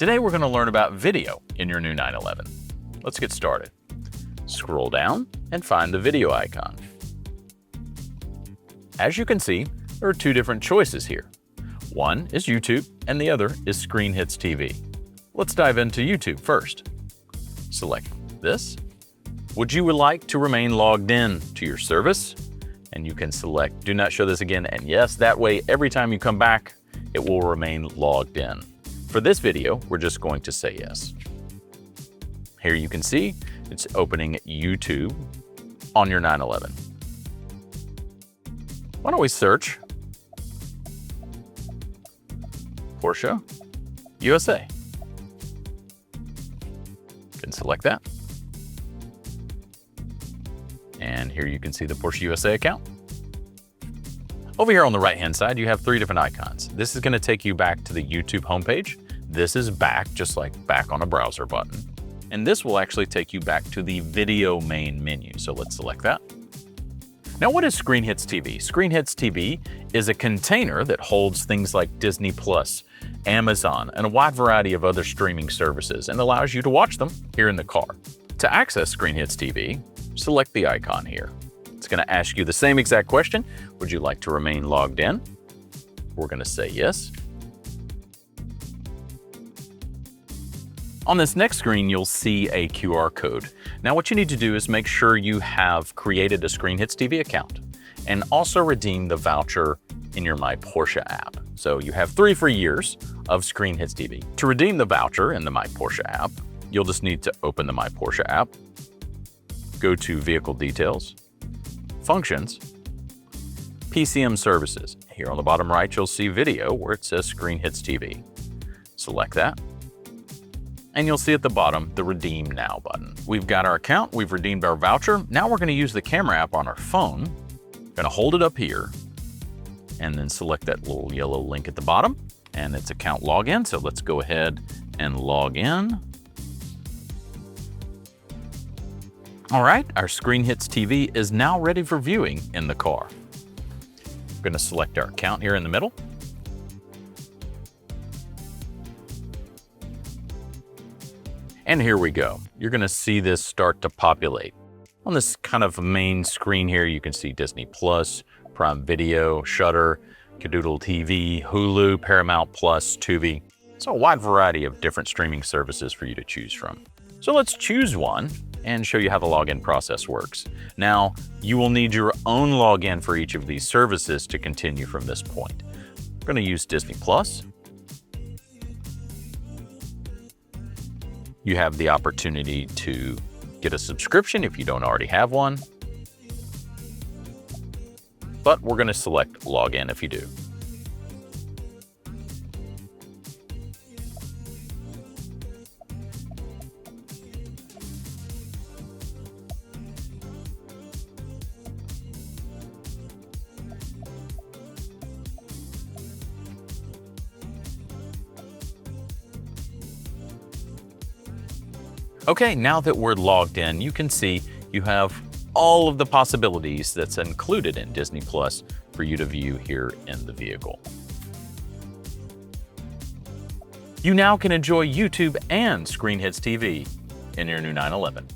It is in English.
Today we're going to learn about video in your new 911. Let's get started. Scroll down and find the video icon. As you can see, there are two different choices here. One is YouTube and the other is ScreenHits TV. Let's dive into YouTube first. Select this. Would you like to remain logged in to your service? And you can select do not show this again, and yes, that way every time you come back, it will remain logged in. For this video, we're just going to say yes. Here you can see it's opening YouTube on your 911. Why don't we search Porsche USA? You can select that. And here you can see the Porsche USA account. Over here on the right-hand side, you have three different icons. This is going to take you back to the YouTube homepage. This is back, just like back on a browser button. And this will actually take you back to the video main menu. So let's select that. Now, what is ScreenHits TV? ScreenHits TV is a container that holds things like Disney+, Amazon, and a wide variety of other streaming services and allows you to watch them here in the car. To access ScreenHits TV, select the icon here. It's going to ask you the same exact question. Would you like to remain logged in? We're going to say yes. On this next screen, you'll see a QR code. Now, what you need to do is make sure you have created a ScreenHits TV account and also redeem the voucher in your My Porsche app. So you have 3 free years of ScreenHits TV. To redeem the voucher in the My Porsche app, you'll just need to open the My Porsche app, go to Vehicle Details, Functions, PCM Services. Here on the bottom right, you'll see Video where it says ScreenHits TV. Select that. And you'll see at the bottom the Redeem Now button. We've got our account, we've redeemed our voucher. Now we're going to use the camera app on our phone. Going to hold it up here and then select that little yellow link at the bottom and it's account login. So let's go ahead and log in. All right, our ScreenHits TV is now ready for viewing in the car. We're going to select our account here in the middle. And here we go. You're going to see this start to populate. On this kind of main screen here, you can see Disney+, Prime Video, Shudder, Cadoodle TV, Hulu, Paramount+, Tubi. It's a wide variety of different streaming services for you to choose from. So let's choose one and show you how the login process works. Now, you will need your own login for each of these services to continue from this point. We're going to use Disney+. You have the opportunity to get a subscription if you don't already have one. But we're going to select Login if you do. Okay, now that we're logged in, you can see you have all of the possibilities that's included in Disney Plus for you to view here in the vehicle. You now can enjoy YouTube and ScreenHits TV in your new 911.